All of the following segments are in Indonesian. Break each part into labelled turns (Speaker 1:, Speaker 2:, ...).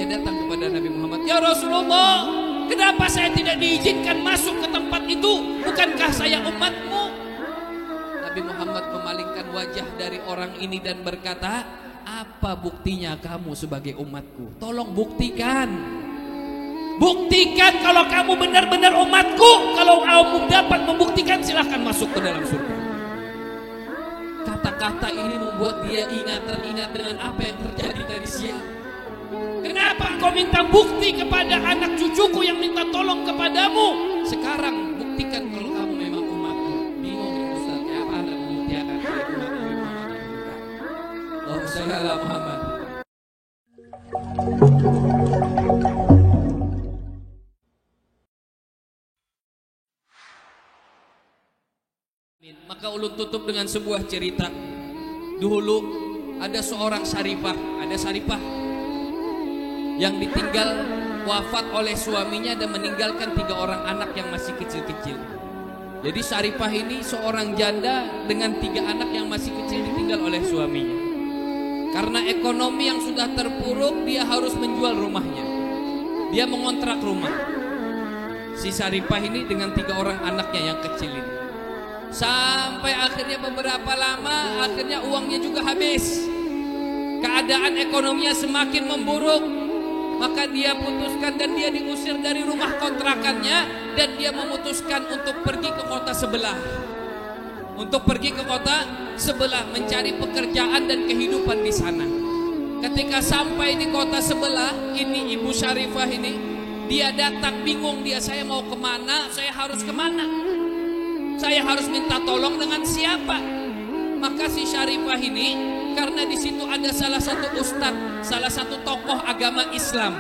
Speaker 1: dia datang kepada Nabi Muhammad, "Ya Rasulullah, kenapa saya tidak diizinkan masuk ke tempat itu? Bukankah saya umatmu?" Nabi Muhammad memalingkan wajah dari orang ini dan berkata, "Apa buktinya kamu sebagai umatku? Tolong buktikan. Buktikan kalau kamu benar-benar umatku. Kalau kamu dapat membuktikan, silahkan masuk ke dalam surga." Kata-kata ini membuat dia teringat dengan apa yang terjadi tadi siang. Kenapa engkau minta bukti kepada anak cucuku yang minta tolong kepadamu? Sekarang buktikan kalau kamu memang umatku. Bingung ya Ustaz, apa anda membuktikan dari umat Nabi Muhammad? Allahumma shalli ala Muhammad. Maka ulun tutup dengan sebuah cerita. Dulu ada seorang syarifah, yang ditinggal wafat oleh suaminya dan meninggalkan 3 orang anak yang masih kecil-kecil. Jadi syarifah ini seorang janda dengan 3 anak yang masih kecil ditinggal oleh suaminya. Karena ekonomi yang sudah terpuruk, dia harus menjual rumahnya. Dia mengontrak rumah. Si syarifah ini dengan 3 orang anaknya yang kecil ini. Sampai akhirnya beberapa lama, akhirnya uangnya juga habis. Keadaan ekonominya semakin memburuk. Maka dia putuskan dan dia diusir dari rumah kontrakannya. Dan dia memutuskan untuk pergi ke kota sebelah. Mencari pekerjaan dan kehidupan di sana. Ketika sampai di kota sebelah, ini ibu syarifah ini, dia datang bingung, saya mau kemana, saya harus kemana, saya harus minta tolong dengan siapa. Maka si syarifah ini, karena di situ ada salah satu ustadz, salah satu tokoh agama Islam,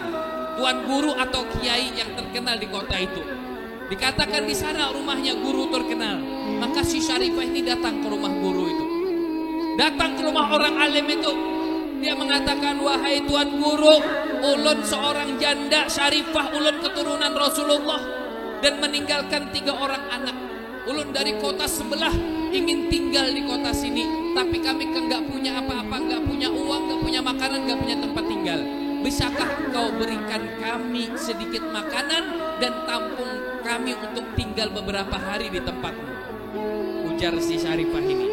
Speaker 1: tuan guru atau kiai yang terkenal di kota itu. Dikatakan di sana rumahnya guru terkenal. Maka si syarifah ini datang ke rumah guru itu. Datang ke rumah orang alim itu. Dia mengatakan, "Wahai tuan guru, ulun seorang janda syarifah, ulun keturunan Rasulullah dan meninggalkan 3 orang anak. Ulun dari kota sebelah ingin tinggal di kota sini, tapi kami nggak punya apa-apa, nggak punya uang, nggak punya makanan, nggak punya tempat tinggal. Bisakah engkau berikan kami sedikit makanan dan tampung kami untuk tinggal beberapa hari di tempatmu?" Ujar si syarifah ini.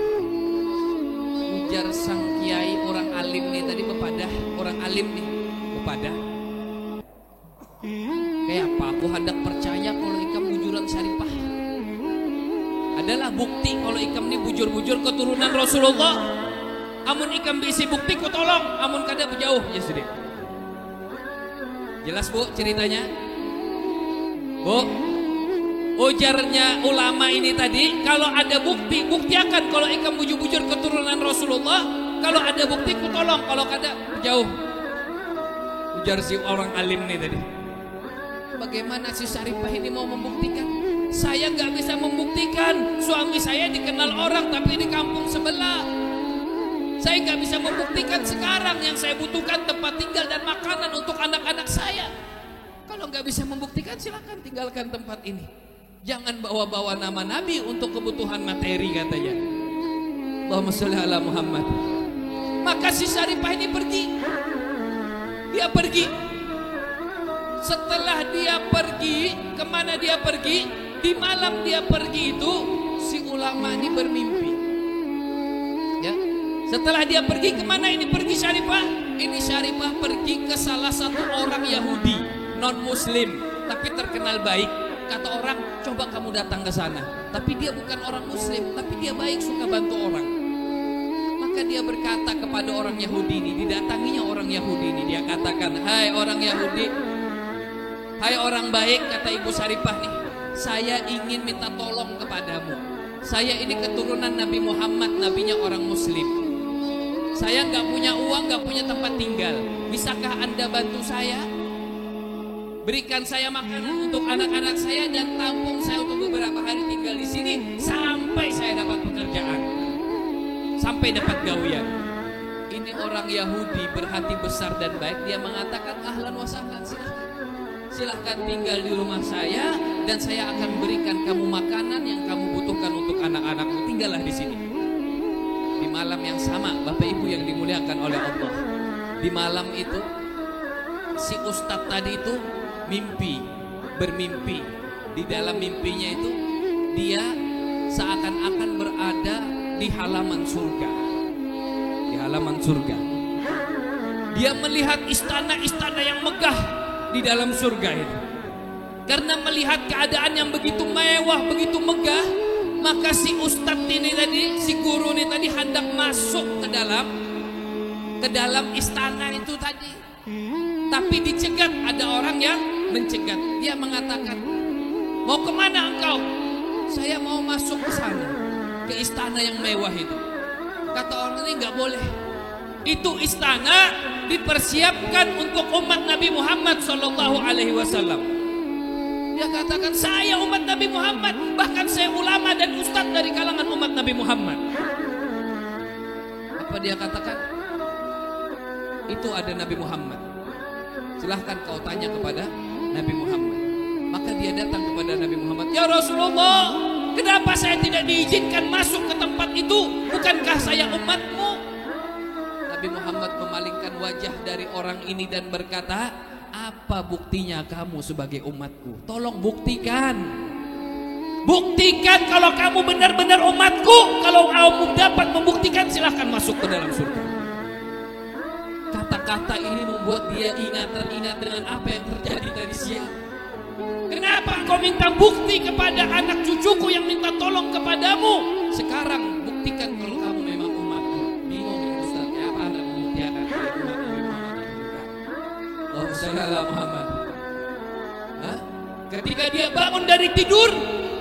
Speaker 1: Ujar sang kiai orang alim nih tadi bepadah, orang alim nih bepadah. Kayak apa aku hendak percaya kalau ikam bujuran syarifah? Adalah bukti kalau ikam ini bujur-bujur keturunan Rasulullah. Amun ikam bisi bukti ku tolong, amun kada jauh ya sudah. Jelas Bu ceritanya? Bu, ujarnya ulama ini tadi, kalau ada bukti, buktiakan kalau ikam bujur-bujur keturunan Rasulullah. Kalau ada bukti ku tolong, kalau kada jauh. Ujar si orang alim ini tadi. Bagaimana si syarifah ini mau membuktikan? Saya nggak bisa membuktikan. Suami saya dikenal orang tapi di kampung sebelah. Saya nggak bisa membuktikan sekarang. Yang saya butuhkan tempat tinggal dan makanan untuk anak-anak saya. Kalau nggak bisa membuktikan, silakan tinggalkan tempat ini. Jangan bawa-bawa nama Nabi untuk kebutuhan materi, katanya. Allahumma sholli ala Muhammad. Maka si syarifah ini pergi. Dia pergi. Setelah dia pergi, kemana dia pergi? Di malam dia pergi itu, si ulama ini bermimpi. Ya. Setelah dia pergi, kemana ini pergi syarifah? Ini syarifah pergi ke salah satu orang Yahudi, non Muslim, tapi terkenal baik. Kata orang, coba kamu datang ke sana. Tapi dia bukan orang Muslim, tapi dia baik, suka bantu orang. Maka dia berkata kepada orang Yahudi ini, didatanginya orang Yahudi ini, dia katakan, "Hai orang Yahudi, hai orang baik," kata ibu syarifah nih, "saya ingin minta tolong kepadamu. Saya ini keturunan Nabi Muhammad, nabinya orang Muslim. Saya nggak punya uang, nggak punya tempat tinggal. Bisakah Anda bantu saya? Berikan saya makanan untuk anak-anak saya dan tampung saya untuk beberapa hari tinggal di sini sampai saya dapat pekerjaan, sampai dapat gawean." Ini orang Yahudi berhati besar dan baik. Dia mengatakan, "Ahlan wa sahlan, silahkan tinggal di rumah saya dan saya akan berikan kamu makanan yang kamu butuhkan untuk anak-anakmu. Tinggallah di sini." Di malam yang sama, Bapak Ibu yang dimuliakan oleh Allah, di malam itu si ustadz tadi itu bermimpi. Di dalam mimpinya itu dia seakan-akan berada di halaman surga. Di halaman surga. Dia melihat istana-istana yang megah di dalam surga itu. Karena melihat keadaan yang begitu mewah, begitu megah, maka si ustadz ini tadi, si guru ini tadi hendak masuk ke dalam istana itu tadi. Tapi dicegat, ada orang yang mencegat. Dia mengatakan, "Mau kemana engkau?" "Saya mau masuk ke sana, ke istana yang mewah itu." Kata orang ini, "Nggak boleh. Itu istana dipersiapkan untuk umat Nabi Muhammad SAW." Dia katakan, "Saya umat Nabi Muhammad, bahkan saya ulama dan ustadz dari kalangan umat Nabi Muhammad." Apa dia katakan? "Itu ada Nabi Muhammad. Silahkan kau tanya kepada Nabi Muhammad." Maka dia datang kepada Nabi Muhammad, "Ya Rasulullah, kenapa saya tidak diizinkan masuk ke tempat itu? Bukankah saya umatmu?" Nabi Muhammad memalingkan wajah dari orang ini dan berkata, "Apa buktinya kamu sebagai umatku? Tolong buktikan. Buktikan kalau kamu benar-benar umatku. Kalau kamu dapat membuktikan, silahkan masuk ke dalam surga." Kata-kata ini membuat dia teringat dengan apa yang terjadi dari siang. "Kenapa engkau minta bukti kepada anak cucuku yang minta tolong kepadamu? Sekarang buktikan kalau kamu memang umatku." Bingung ya Ustaz, apa anda membuktikan umat Nabi Muhammad? Muhammad. Ketika dia bangun dari tidur,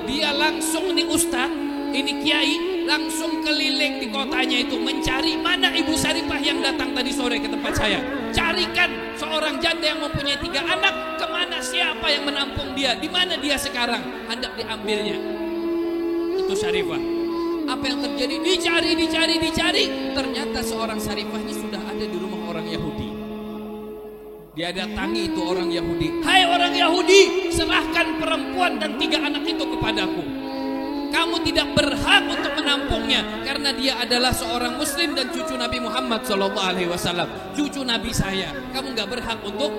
Speaker 1: dia langsung, ini Ustaz, ini Kiai, langsung keliling di kotanya itu mencari mana Ibu Saripah yang datang tadi sore ke tempat saya. Carikan seorang janda yang mempunyai 3 anak, kemana, siapa yang menampung dia, di mana dia sekarang, hendak diambilnya. Itu Saripah. Apa yang terjadi? Dicari. Ternyata seorang Saripah ini sudah ada di rumah orang Yahudi. Dia datangi itu orang Yahudi. "Hai orang Yahudi, serahkan perempuan dan 3 anak itu kepadaku. Kamu tidak berhak untuk menampungnya karena dia adalah seorang Muslim dan cucu Nabi Muhammad SAW, cucu Nabi saya. Kamu nggak berhak untuk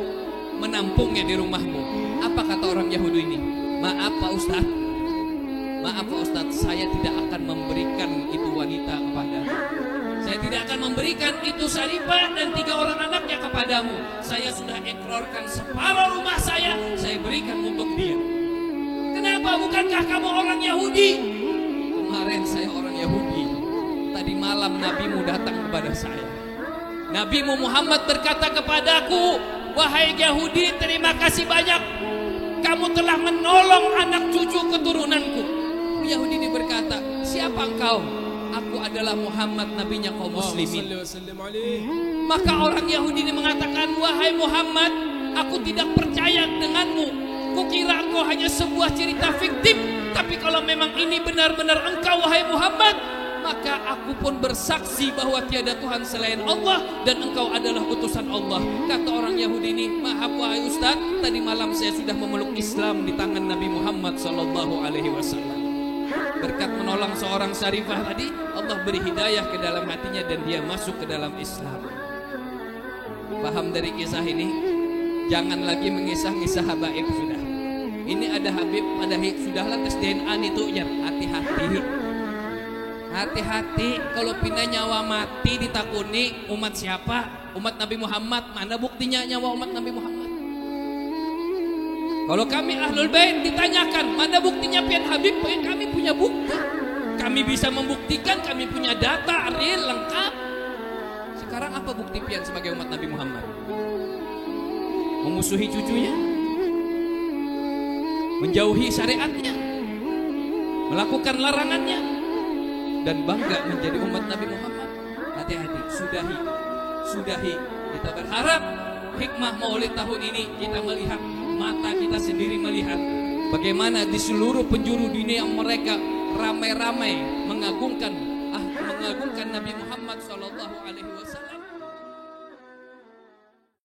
Speaker 1: menampungnya di rumahmu." Apa kata orang Yahudi ini? "Maaf Pak Ustadz, saya tidak akan memberikan itu wanita kepada. Saya tidak akan memberikan itu Saripah dan 3 orang anaknya kepadamu. Saya sudah ikrarkan separuh rumah saya berikan untuk dia." "Kenapa? Bukankah kamu orang Yahudi?" "Kemarin saya orang Yahudi. Tadi malam nabimu datang kepada saya. Nabimu Muhammad berkata kepadaku, 'Wahai Yahudi, terima kasih banyak. Kamu telah menolong anak cucu keturunanku.'" Yahudi ini berkata, "Siapa engkau?" "Aku adalah Muhammad, nabinya kaum muslimin." Maka orang Yahudi ini mengatakan, "Wahai Muhammad, aku tidak percaya denganmu. Kukira engkau hanya sebuah cerita fiktif. Tapi kalau memang ini benar-benar engkau, wahai Muhammad, maka aku pun bersaksi bahwa tiada Tuhan selain Allah dan engkau adalah utusan Allah." Kata orang Yahudi ini, "Maaf wahai Ustaz, tadi malam saya sudah memeluk Islam di tangan Nabi Muhammad SAW. Berkat menolong seorang Saripah tadi, Allah beri hidayah ke dalam hatinya dan dia masuk ke dalam Islam." Paham dari kisah ini? Jangan lagi mengisah-ngisah habaib sudah. Ini ada Habib, ada Hik, sudahlah tes DNA itu ya. Hati-hati kalau pindah nyawa mati ditakuni umat siapa? Umat Nabi Muhammad. Mana buktinya nyawa umat Nabi Muhammad? Kalau kami Ahlul Bait ditanyakan, mana buktinya pian Habib? Kami punya bukti. Kami bisa membuktikan, kami punya data real lengkap. Sekarang apa bukti pian sebagai umat Nabi Muhammad? Memusuhi cucunya, menjauhi syariatnya, melakukan larangannya, dan bangga menjadi umat Nabi Muhammad. Hati-hati, sudahi. Kita berharap hikmah Maulid tahun ini kita melihat, mata kita sendiri melihat bagaimana di seluruh penjuru dunia mereka ramai-ramai mengagungkan Nabi Muhammad SAW.